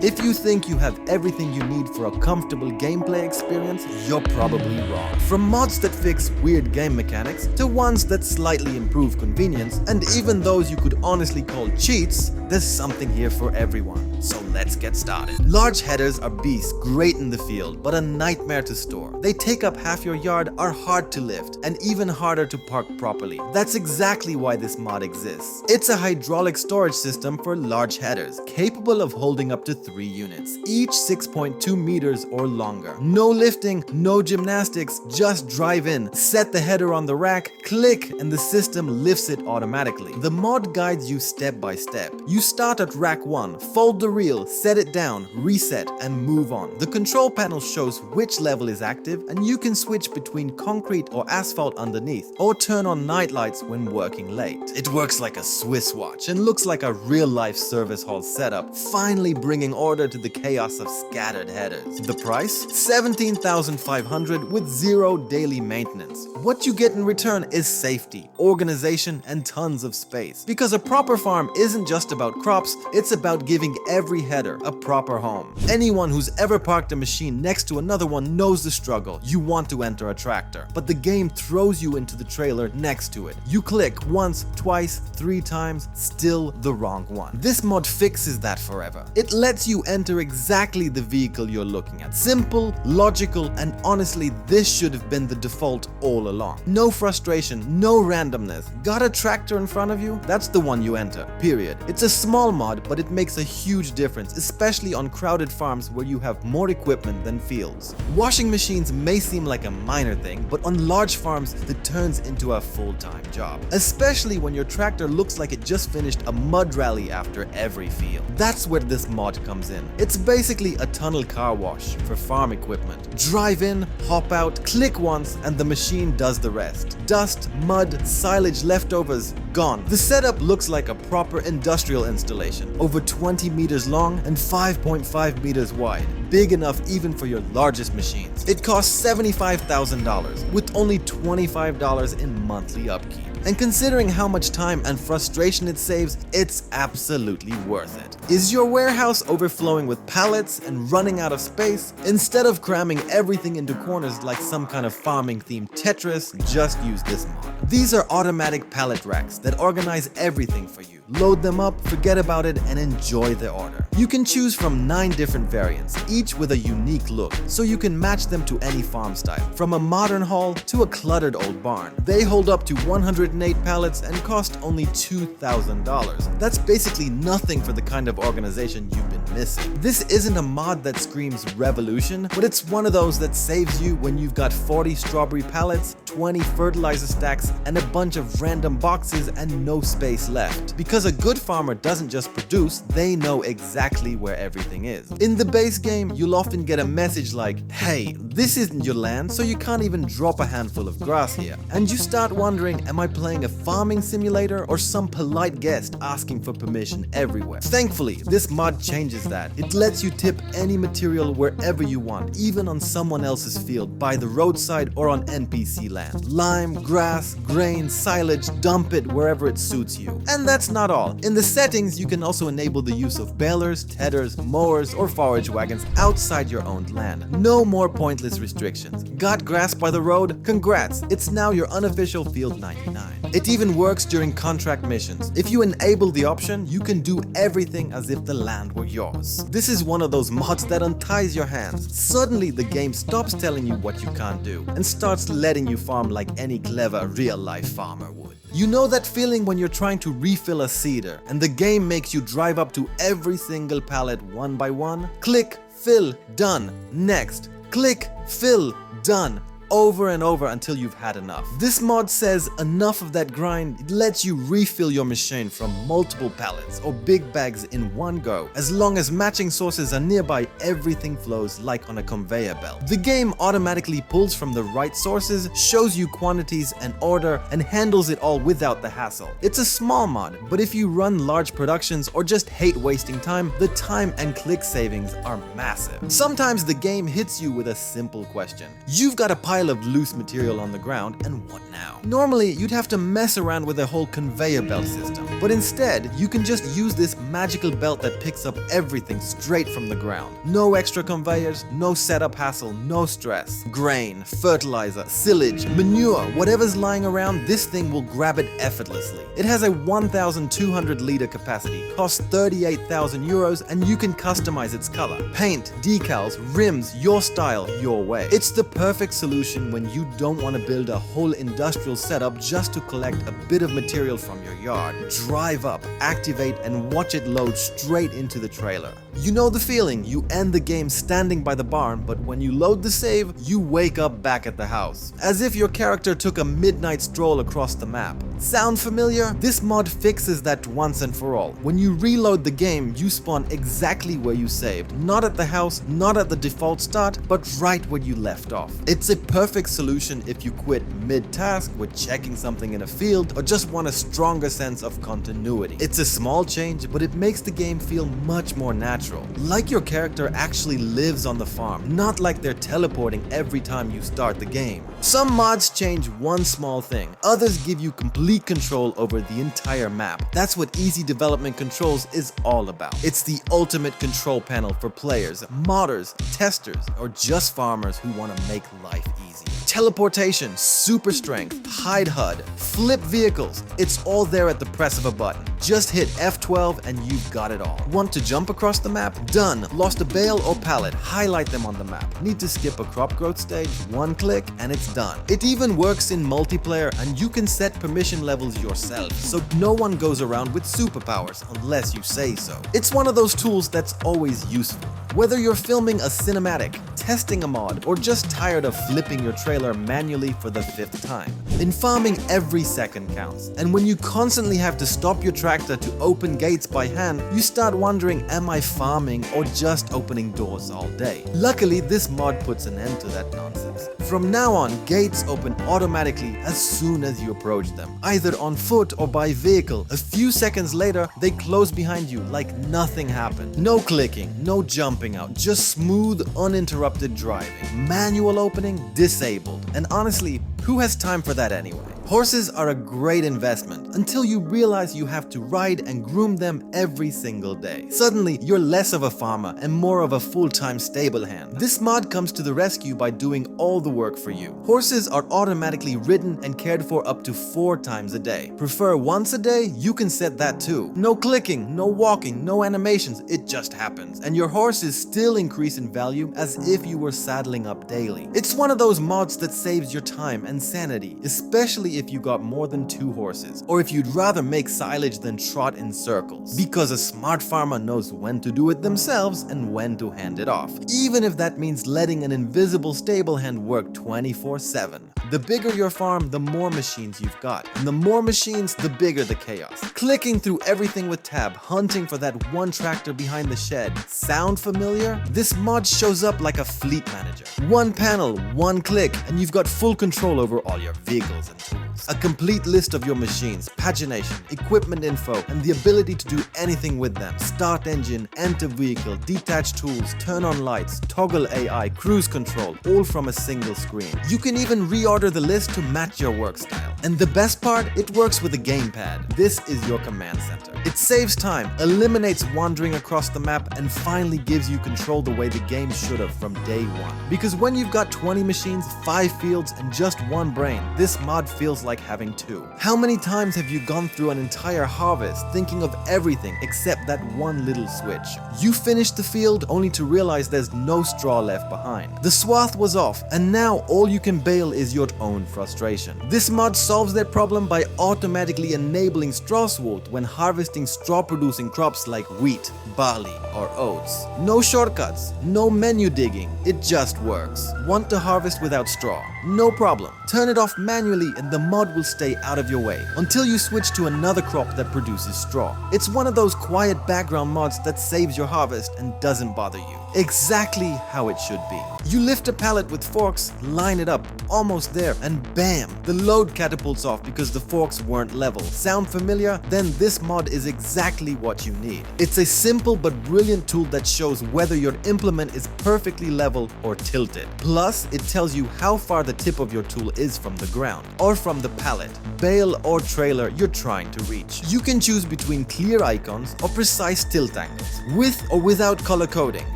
If you think you have everything you need for a comfortable gameplay experience, you're probably wrong. From mods that fix weird game mechanics to ones that slightly improve convenience, and even those you could honestly call cheats, there's something here for everyone. So let's get started. Large headers are beasts, great in the field, but a nightmare to store. They take up half your yard, are hard to lift, and even harder to park properly. That's exactly why this mod exists. It's a hydraulic storage system for large headers, capable of holding up to 3 units, each 6.2 meters or longer. No lifting, no gymnastics, just drive in, set the header on the rack, click, and the system lifts it automatically. The mod guides you step by step. You start at rack 1, fold the reel, set it down, reset, and move on. The control panel shows which level is active, and you can switch between concrete or asphalt underneath, or turn on night lights when working late. It works like a Swiss watch and looks like a real-life service hall setup, finally bringing order to the chaos of scattered headers. The price? $17,500 with 0 daily maintenance. What you get in return is safety, organization, and tons of space. Because a proper farm isn't just about crops, it's about giving every header a proper home. Anyone who's ever parked a machine next to another one knows the struggle. You want to enter a tractor, but the game throws you into the trailer next to it. You click once, twice, 3 times, still the wrong one. This mod fixes that forever. It lets you enter exactly the vehicle you're looking at. Simple, logical, and honestly, this should have been the default all along. No frustration, no randomness. Got a tractor in front of you? That's the one you enter, period. It's a small mod, but it makes a huge difference, especially on crowded farms where you have more equipment than fields. Washing machines may seem like a minor thing, but on large farms, it turns into a full-time job. Especially when your tractor looks like it just finished a mud rally after every field. That's where this mod comes in. It's basically a tunnel car wash for farm equipment. Drive in, hop out, click once, and the machine does the rest. Dust, mud, silage leftovers, gone. The setup looks like a proper industrial installation, over 20 meters long and 5.5 meters wide, big enough even for your largest machines. It costs $75,000 with only $25 in monthly upkeep. And considering how much time and frustration it saves, it's absolutely worth it. Is your warehouse overflowing with pallets and running out of space? Instead of cramming everything into corners like some kind of farming-themed Tetris, just use this mod. These are automatic pallet racks that organize everything for you. Load them up, forget about it, and enjoy the order. You can choose from 9 different variants, each with a unique look, so you can match them to any farm style, from a modern hall to a cluttered old barn. They hold up to 108 pallets and cost only $2,000. That's basically nothing for the kind of organization you've been missing. This isn't a mod that screams revolution, but it's one of those that saves you when you've got 40 strawberry pallets, 20 fertilizer stacks, and a bunch of random boxes and no space left. Because a good farmer doesn't just produce, they know exactly where everything is. In the base game, you'll often get a message like, hey, this isn't your land, so you can't even drop a handful of grass here. And you start wondering, am I playing a farming simulator or some polite guest asking for permission everywhere? Thankfully, this mod changes that. It lets you tip any material wherever you want, even on someone else's field, by the roadside or on NPC land. Lime, grass, grain, silage, dump it wherever it suits you. And that's not all. In the settings, you can also enable the use of balers, tedders, mowers, or forage wagons outside your owned land. No more pointless restrictions. Got grass by the road? Congrats! It's now your unofficial Field 99. It even works during contract missions. If you enable the option, you can do everything as if the land were yours. This is one of those mods that unties your hands. Suddenly, the game stops telling you what you can't do and starts letting you farm like any clever real-life farmer would. You know that feeling when you're trying to refill a seeder and the game makes you drive up to every single pallet one by one? Click, fill, done, next. Click, fill, done. Over and over until you've had enough. This mod says enough of that grind. It lets you refill your machine from multiple pallets or big bags in one go. As long as matching sources are nearby, everything flows like on a conveyor belt. The game automatically pulls from the right sources, shows you quantities and order, and handles it all without the hassle. It's a small mod, but if you run large productions or just hate wasting time, the time and click savings are massive. Sometimes the game hits you with a simple question. You've got a pile of loose material on the ground, and what now? Normally, you'd have to mess around with a whole conveyor belt system, but instead, you can just use this magical belt that picks up everything straight from the ground. No extra conveyors, no setup hassle, no stress. Grain, fertilizer, silage, manure, whatever's lying around, this thing will grab it effortlessly. It has a 1,200 liter capacity, costs 38,000 euros, and you can customize its color. Paint, decals, rims, your style, your way. It's the perfect solution when you don't want to build a whole industrial setup just to collect a bit of material from your yard. Drive up, activate, and watch it load straight into the trailer. You know the feeling, you end the game standing by the barn, but when you load the save, you wake up back at the house. As if your character took a midnight stroll across the map. Sound familiar? This mod fixes that once and for all. When you reload the game, you spawn exactly where you saved. Not at the house, not at the default start, but right where you left off. It's a perfect solution if you quit mid-task with checking something in a field or just want a stronger sense of continuity. It's a small change, but it makes the game feel much more natural. Like your character actually lives on the farm, not like they're teleporting every time you start the game. Some mods change one small thing, others give you complete control over the entire map. That's what Easy Development Controls is all about. It's the ultimate control panel for players, modders, testers, or just farmers who want to make life easy. Teleportation, super strength, hide HUD, flip vehicles, it's all there at the press of a button. Just hit F12 and you've got it all. Want to jump across the map? Done. Lost a bale or pallet? Highlight them on the map. Need to skip a crop growth stage? One click and it's done. It even works in multiplayer and you can set permission levels yourself, so no one goes around with superpowers unless you say so. It's one of those tools that's always useful. Whether you're filming a cinematic, testing a mod, or just tired of flipping your trailer manually for the 5th time. In farming, every second counts, and when you constantly have to stop your tractor to open gates by hand, you start wondering, am I farming or just opening doors all day? Luckily, this mod puts an end to that nonsense. From now on, gates open automatically as soon as you approach them, either on foot or by vehicle. A few seconds later, they close behind you like nothing happened. No clicking, no jumping out, just smooth, uninterrupted driving. Manual opening, disabled. And honestly, who has time for that anyway? Horses are a great investment until you realize you have to ride and groom them every single day. Suddenly, you're less of a farmer and more of a full-time stable hand. This mod comes to the rescue by doing all the work for you. Horses are automatically ridden and cared for up to 4 times a day. Prefer once a day? You can set that too. No clicking, no walking, no animations, it just happens. And your horses still increase in value as if you were saddling up daily. It's one of those mods that saves your time and sanity, especially if you got more than 2 horses, or if you'd rather make silage than trot in circles. Because a smart farmer knows when to do it themselves and when to hand it off, even if that means letting an invisible stable hand work 24/7. The bigger your farm, the more machines you've got, and the more machines, the bigger the chaos. Clicking through everything with tab, hunting for that one tractor behind the shed. Sound familiar? This mod shows up like a fleet manager. One panel, one click, and you've got full control over all your vehicles and tools. A complete list of your machines, pagination, equipment info, and the ability to do anything with them. Start engine, enter vehicle, detach tools, turn on lights, toggle AI, cruise control, all from a single screen. You can even reorder the list to match your work style. And the best part, it works with a gamepad. This is your command center. It saves time, eliminates wandering across the map, and finally gives you control the way the game should have from day one. Because when you've got 20 machines, 5 fields, and just one brain, this mod feels like having 2. How many times have you gone through an entire harvest thinking of everything except that one little switch? You finished the field only to realize there's no straw left behind. The swath was off, and now all you can bale is your own frustration. This mod solves that problem by automatically enabling straw swath when harvesting straw-producing crops like wheat, barley, or oats. No shortcuts, no menu digging, it just works. Want to harvest without straw? No problem. Turn it off manually and the mod will stay out of your way until you switch to another crop that produces straw. It's one of those quiet background mods that saves your harvest and doesn't bother you. Exactly how it should be. You lift a pallet with forks, line it up, almost there, and bam! The load catapults off because the forks weren't level. Sound familiar? Then this mod is exactly what you need. It's a simple but brilliant tool that shows whether your implement is perfectly level or tilted. Plus, it tells you how far the tip of your tool is from the ground, or from the pallet, bale or trailer you're trying to reach. You can choose between clear icons or precise tilt angles, with or without color coding.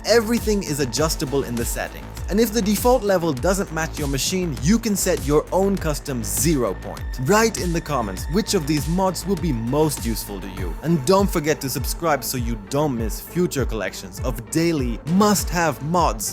Everything is adjustable in the settings. And if the default level doesn't match your machine, you can set your own custom 0 point. Write in the comments which of these mods will be most useful to you. And don't forget to subscribe so you don't miss future collections of daily must-have mods